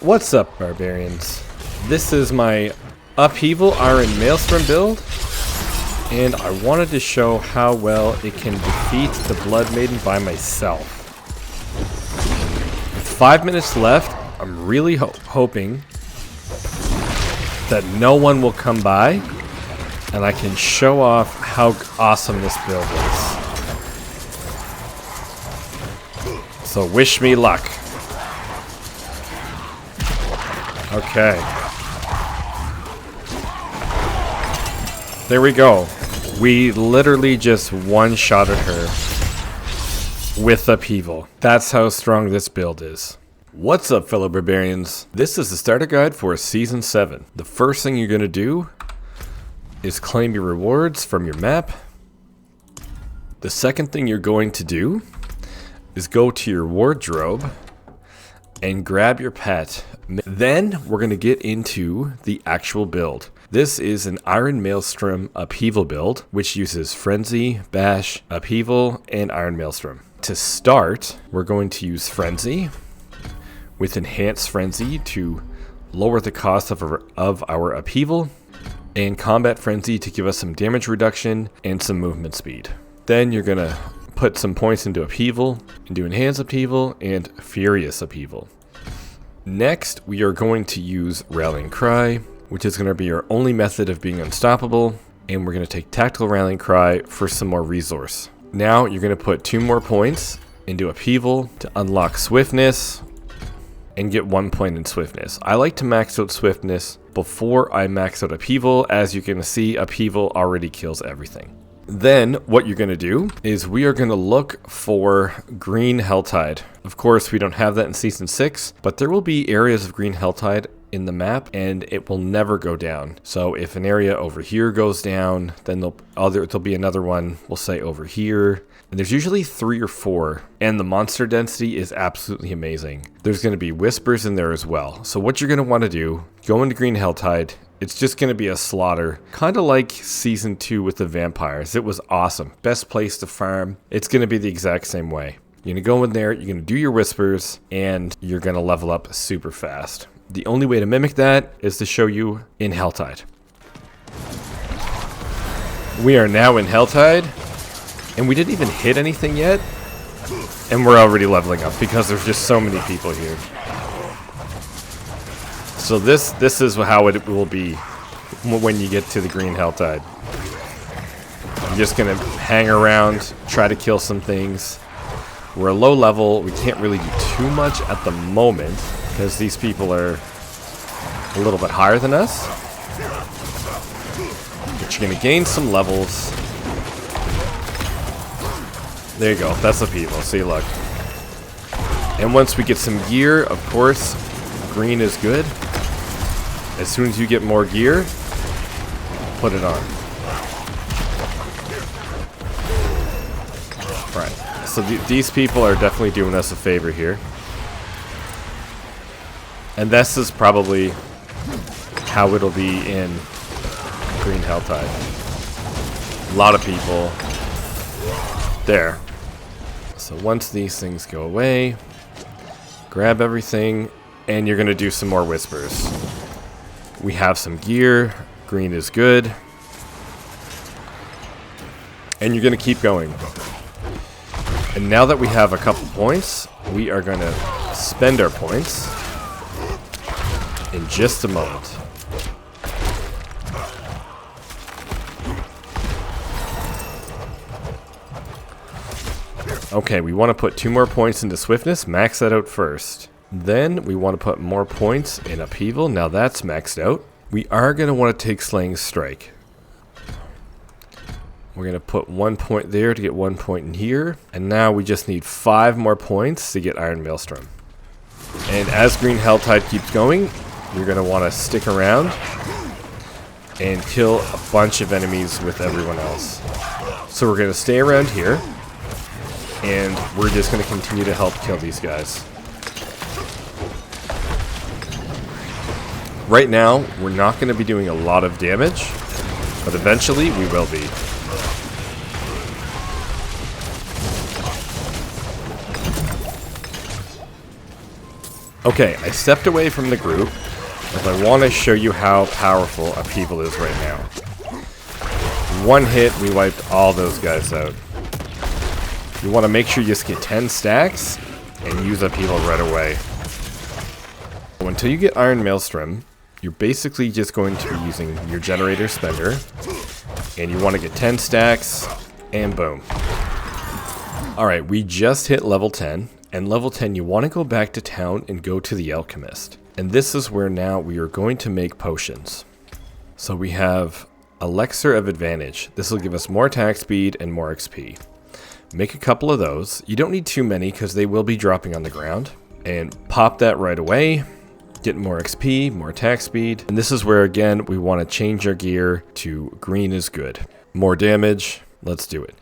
What's up, Barbarians? This is my Upheaval Iron Maelstrom build, and I wanted to show how well it can defeat the Blood Maiden by myself. With 5 minutes left, I'm really hoping that no one will come by, and I can show off how awesome this build is. So wish me luck. Okay. There we go. We literally just one-shotted her with Upheaval. That's how strong this build is. What's up, fellow Barbarians? This is the starter guide for Season 7. The first thing you're going to do is claim your rewards from your map. The second thing you're going to do is go to your wardrobe and grab your pet. Then we're going to get into the actual build. This is an Iron Maelstrom Upheaval build, which uses Frenzy, Bash, Upheaval, and Iron Maelstrom. To start, we're going to use Frenzy with Enhanced Frenzy to lower the cost of our Upheaval, and Combat Frenzy to give us some damage reduction and some movement speed. Then you're going to put some points into Upheaval, into Enhanced Upheaval, and Furious Upheaval. Next, we are going to use Rallying Cry, which is going to be our only method of being unstoppable, and we're going to take Tactical Rallying Cry for some more resource. Now, you're going to put 2 more points into Upheaval to unlock Swiftness and get 1 point in Swiftness. I like to max out Swiftness before I max out Upheaval. As you can see, Upheaval already kills everything. Then, what you're going to do is we are going to look for green Helltide. Of course, we don't have that in Season 6, but there will be areas of green Helltide in the map, and it will never go down. So if an area over here goes down, then there'll be another one, we'll say over here. And there's usually 3 or 4, and the monster density is absolutely amazing. There's going to be whispers in there as well. So what you're going to want to do, go into green Helltide. It's just going to be a slaughter, kind of like Season 2 with the vampires. It was awesome. Best place to farm. It's going to be the exact same way. You're going to go in there, you're going to do your whispers, and you're going to level up super fast. The only way to mimic that is to show you in Helltide. We are now in Helltide, and we didn't even hit anything yet, and we're already leveling up because there's just so many people here. So this is how it will be when you get to the green Helltide. I'm just going to hang around, try to kill some things. We're a low level. We can't really do too much at the moment because these people are a little bit higher than us. But you're going to gain some levels. There you go. That's Upheaval. See, look. And once we get some gear, of course, green is good. As soon as you get more gear, put it on. Right. So these people are definitely doing us a favor here. And this is probably how it'll be in green Helltide. A lot of people. There. So once these things go away, grab everything, and you're going to do some more whispers. We have some gear. Green is good. And you're going to keep going. And now that we have a couple points, we are going to spend our points in just a moment. Okay, we want to put 2 more points into Swiftness. Max that out first. Then we want to put more points in Upheaval. Now that's maxed out. We are going to want to take Slaying Strike. We're going to put 1 point there to get 1 point in here. And now we just need 5 more points to get Iron Maelstrom. And as green Helltide keeps going, you're going to want to stick around and kill a bunch of enemies with everyone else. So we're going to stay around here. And we're just going to continue to help kill these guys. Right now, we're not going to be doing a lot of damage, but eventually we will be. Okay, I stepped away from the group because I want to show you how powerful Upheaval is right now. One hit, we wiped all those guys out. You want to make sure you just get 10 stacks and use Upheaval right away. So until you get Iron Maelstrom, you're basically just going to be using your generator spender, and you want to get 10 stacks, and boom. Alright, we just hit level 10, and level 10 you want to go back to town and go to the Alchemist. And this is where now we are going to make potions. So we have Elixir of Advantage. This will give us more attack speed and more XP. Make a couple of those. You don't need too many because they will be dropping on the ground. And pop that right away. Get more XP, more attack speed. And this is where, again, we want to change our gear to green is good. More damage. Let's do it.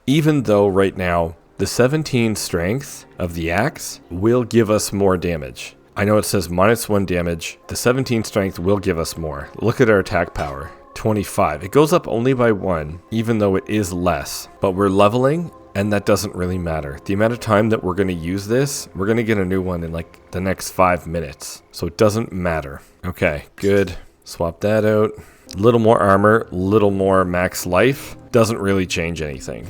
Even though right now, the 17 strength of the axe will give us more damage. I know it says -1 damage. The 17 strength will give us more. Look at our attack power. 25. It goes up only by 1, even though it is less. But we're leveling, and that doesn't really matter. The amount of time that we're going to use this, we're going to get a new one in like the next 5 minutes. So it doesn't matter. Okay, good. Swap that out. Little more armor, little more max life. Doesn't really change anything.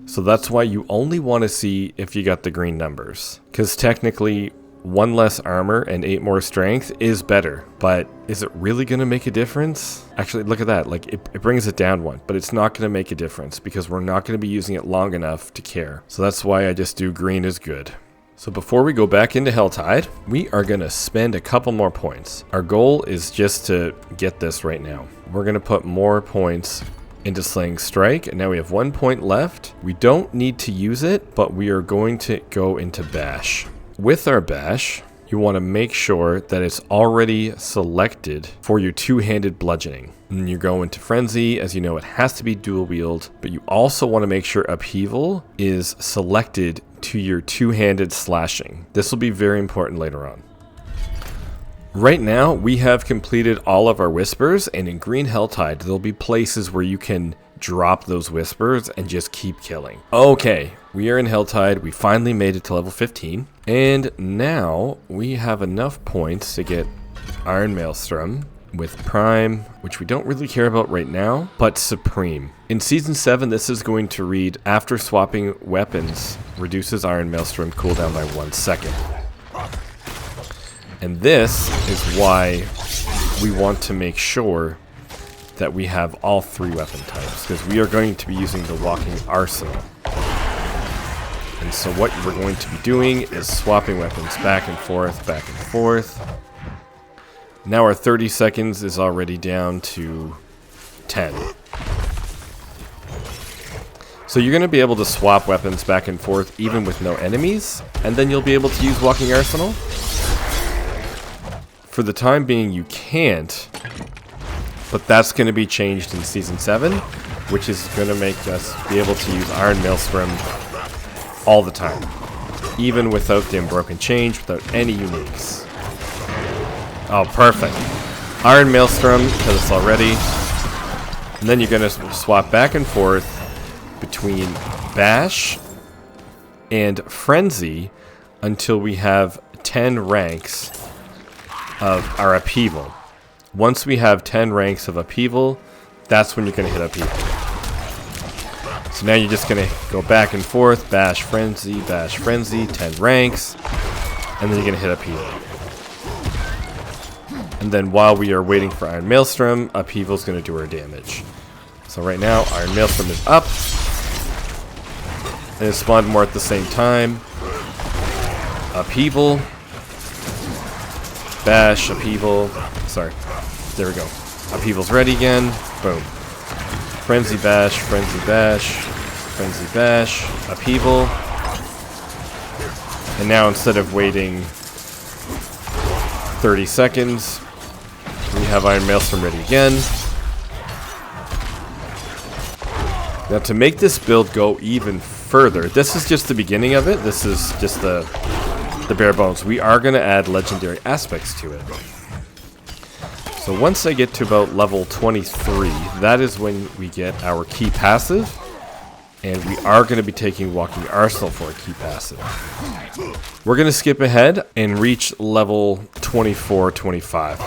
So that's why you only want to see if you got the green numbers. Because technically, 1 less armor and 8 more strength is better. But is it really going to make a difference? Actually, look at that. Like, it brings it down 1. But it's not going to make a difference because we're not going to be using it long enough to care. So that's why I just do green is good. So before we go back into Helltide, we are going to spend a couple more points. Our goal is just to get this right now. We're going to put more points into Slaying Strike, and now we have 1 point left. We don't need to use it, but we are going to go into Bash. With our Bash, you want to make sure that it's already selected for your two-handed bludgeoning. And you go into Frenzy, as you know it has to be dual wield, but you also want to make sure Upheaval is selected to your two-handed slashing. This will be very important later on. Right now, we have completed all of our Whispers, and in Green Helltide, there'll be places where you can drop those Whispers and just keep killing. Okay, we are in Helltide. We finally made it to level 15, and now we have enough points to get Iron Maelstrom with Prime, which we don't really care about right now, but Supreme. In Season 7, this is going to read, after swapping weapons, reduces Iron Maelstrom cooldown by 1 second. And this is why we want to make sure that we have all 3 weapon types, because we are going to be using the walking arsenal. And so what we're going to be doing is swapping weapons back and forth, back and forth. Now our 30 seconds is already down to 10. So you're going to be able to swap weapons back and forth even with no enemies, and then you'll be able to use walking arsenal. For the time being, you can't, but that's going to be changed in Season 7, which is going to make us be able to use Iron Maelstrom all the time, even without the Unbroken Change, without any uniques. Oh, perfect. Iron Maelstrom, because it's already. And then you're going to swap back and forth between Bash and Frenzy until we have 10 ranks of our Upheaval. Once we have 10 ranks of Upheaval, that's when you're going to hit Upheaval. So now you're just going to go back and forth, Bash, Frenzy, 10 ranks, and then you're going to hit Upheaval. And then while we are waiting for Iron Maelstrom, Upheaval is going to do our damage. So right now, Iron Maelstrom is up, and it spawned more at the same time. Upheaval. Bash, Upheaval, sorry, there we go. Upheaval's ready again, boom. Frenzy Bash, Frenzy Bash, Frenzy Bash, Upheaval. And now instead of waiting 30 seconds, we have Iron Maelstrom ready again. Now to make this build go even further, this is just the beginning of it, this is just the bare bones. We are going to add legendary aspects to it. So once I get to about level 23, that is when we get our key passive, And we are going to be taking Walking Arsenal for a key passive. We're going to skip ahead and reach level 24, 25.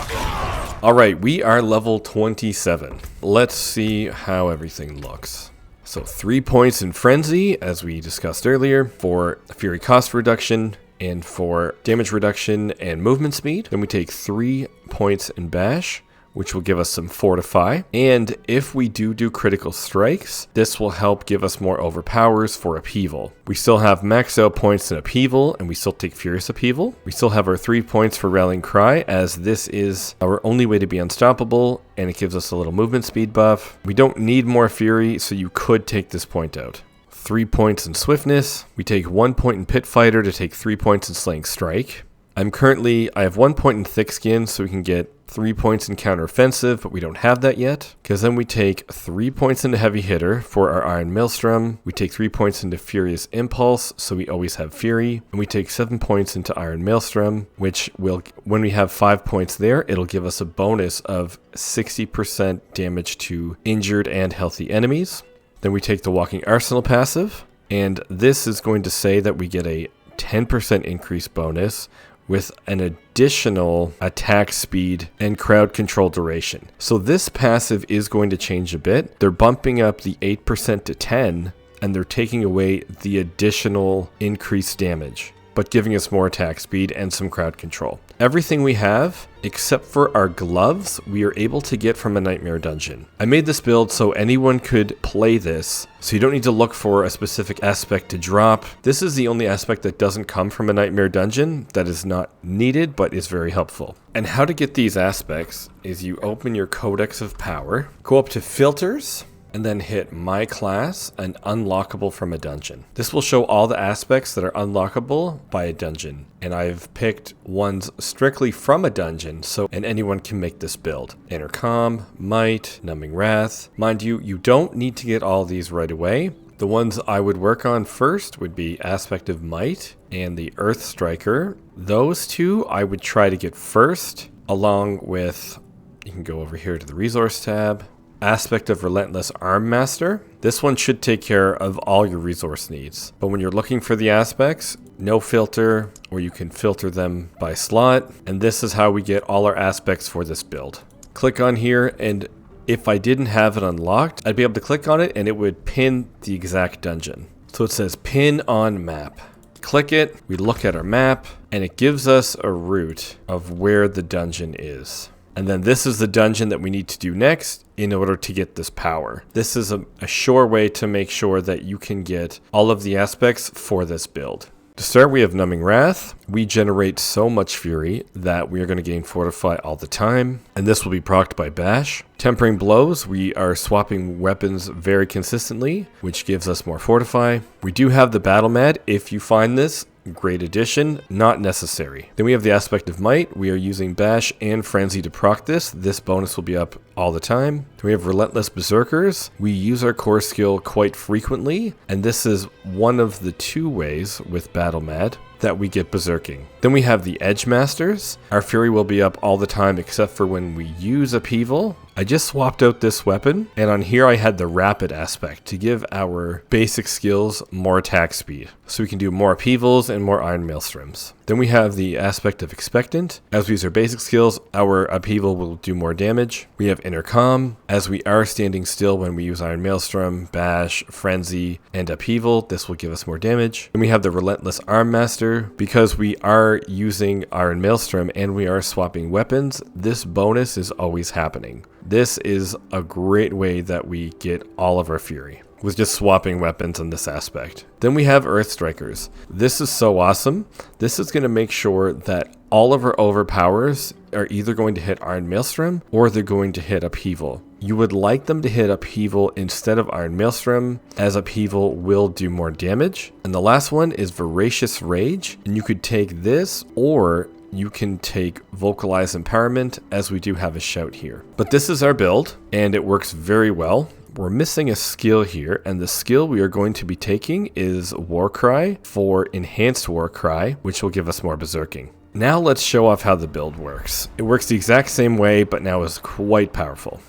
Alright, we are level 27. Let's see how everything looks. So 3 points in Frenzy, as we discussed earlier, for Fury cost reduction and for damage reduction and movement speed. Then we take 3 points in Bash, which will give us some Fortify. And if we do critical strikes, this will help give us more overpowers for Upheaval. We still have max out points in Upheaval, and we still take Furious Upheaval. We still have our 3 points for Rallying Cry, as this is our only way to be unstoppable, and it gives us a little movement speed buff. We don't need more Fury, so you could take this point out. 3 points in Swiftness. We take 1 point in Pit Fighter to take 3 points in Slaying Strike. I have 1 point in Thick Skin, so we can get 3 points in Counteroffensive, but we don't have that yet. Because then we take 3 points into Heavy Hitter for our Iron Maelstrom. We take 3 points into Furious Impulse, so we always have Fury. And we take 7 points into Iron Maelstrom, which will, when we have 5 points there, it'll give us a bonus of 60% damage to injured and healthy enemies. Then we take the Walking Arsenal passive, and this is going to say that we get a 10% increase bonus with an additional attack speed and crowd control duration. So this passive is going to change a bit. They're bumping up the 8% to 10, and they're taking away the additional increased damage, but giving us more attack speed and some crowd control. Everything we have, except for our gloves, we are able to get from a Nightmare Dungeon. I made this build so anyone could play this, so you don't need to look for a specific aspect to drop. This is the only aspect that doesn't come from a Nightmare Dungeon that is not needed, but is very helpful. And how to get these aspects is you open your Codex of Power, go up to Filters, and then hit My Class and Unlockable from a Dungeon. This will show all the aspects that are unlockable by a dungeon. And I've picked ones strictly from a dungeon, and anyone can make this build. Intercom, Might, Numbing Wrath. Mind you, you don't need to get all these right away. The ones I would work on first would be Aspect of Might and the Earth Striker. Those two I would try to get first, along with, you can go over here to the Resource tab, Aspect of Relentless Arm Master. This one should take care of all your resource needs. But when you're looking for the aspects, no filter, or you can filter them by slot. And this is how we get all our aspects for this build. Click on here, and if I didn't have it unlocked, I'd be able to click on it and it would pin the exact dungeon. So it says pin on map. Click it, we look at our map, and it gives us a route of where the dungeon is. And then this is the dungeon that we need to do next in order to get this power. This is a sure way to make sure that you can get all of the aspects for this build. To start, we have Numbing Wrath. We generate so much Fury that we are going to gain Fortify all the time, and this will be procced by Bash. Tempering Blows, we are swapping weapons very consistently, which gives us more Fortify. We do have the Battle Mad. If you find this, great addition, not necessary. Then we have the Aspect of Might. We are using Bash and Frenzy to proc this. This bonus will be up all the time. Then we have Relentless Berserkers. We use our core skill quite frequently, and this is one of the 2 ways with Battle Mad that we get berserking. Then we have the Edge Masters. Our Fury will be up all the time except for when we use Upheaval. I just swapped out this weapon, and on here I had the Rapid aspect to give our basic skills more attack speed, so we can do more Upheavals and more Iron Maelstroms. Then we have the Aspect of Expectant. As we use our basic skills, our Upheaval will do more damage. We have Intercom. As we are standing still when we use Iron Maelstrom, Bash, Frenzy, and Upheaval, this will give us more damage. Then we have the Relentless Arm Master. Because we are using Iron Maelstrom and we are swapping weapons, this bonus is always happening. This is a great way that we get all of our Fury, with just swapping weapons in this aspect. Then we have Earth Strikers. This is so awesome. This is going to make sure that all of our overpowers are either going to hit Iron Maelstrom or they're going to hit Upheaval. You would like them to hit Upheaval instead of Iron Maelstrom, as Upheaval will do more damage. And the last one is Voracious Rage, and you could take this, or you can take Vocalize Empowerment, as we do have a shout here. But this is our build, and it works very well. We're missing a skill here, and the skill we are going to be taking is Warcry for Enhanced Warcry, which will give us more berserking. Now let's show off how the build works. It works the exact same way, but now is quite powerful.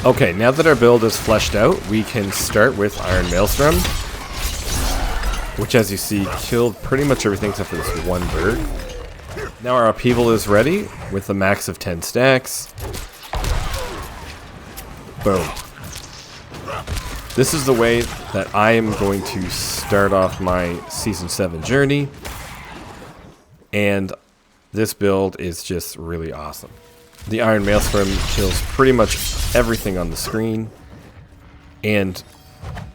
Okay, now that our build is fleshed out, we can start with Iron Maelstrom, which, as you see, killed pretty much everything except for this one bird. Now our upheaval is ready with a max of 10 stacks. Boom. This is the way that I am going to start off my Season 7 journey. And this build is just really awesome. The Iron Maelstrom kills pretty much everything on the screen. And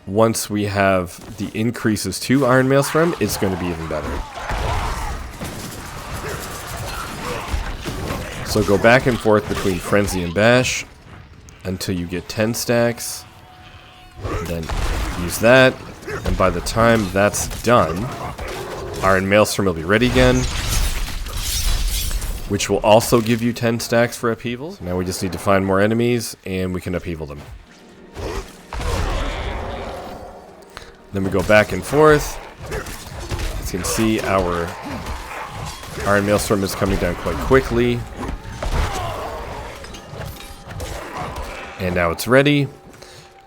once we have the increases to Iron Maelstrom, it's going to be even better. So go back and forth between Frenzy and Bash until you get 10 stacks. Then use that, and by the time that's done, Iron Maelstrom will be ready again, which will also give you 10 stacks for upheaval. Now we just need to find more enemies, and we can upheaval them. Then we go back and forth. As you can see, our Iron Maelstrom is coming down quite quickly. And now it's ready.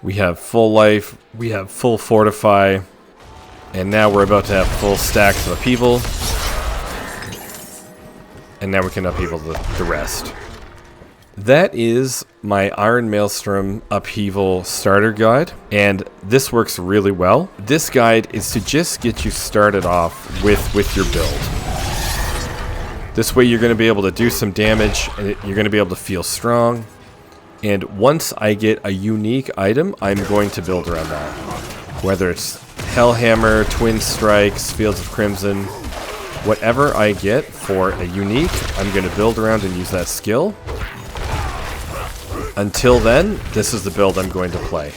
We have full life, we have full fortify, and now we're about to have full stacks of upheaval. And now we can upheaval the rest. That is my Iron Maelstrom upheaval starter guide, and this works really well. This guide is to just get you started off with your build. This way you're going to be able to do some damage, and you're going to be able to feel strong. And once I get a unique item, I'm going to build around that. Whether it's Hellhammer, Twin Strikes, Fields of Crimson, whatever I get for a unique, I'm going to build around and use that skill. Until then, this is the build I'm going to play.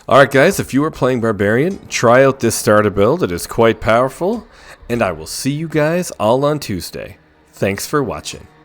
Alright guys, if you are playing Barbarian, try out this starter build. It is quite powerful. And I will see you guys all on Tuesday. Thanks for watching.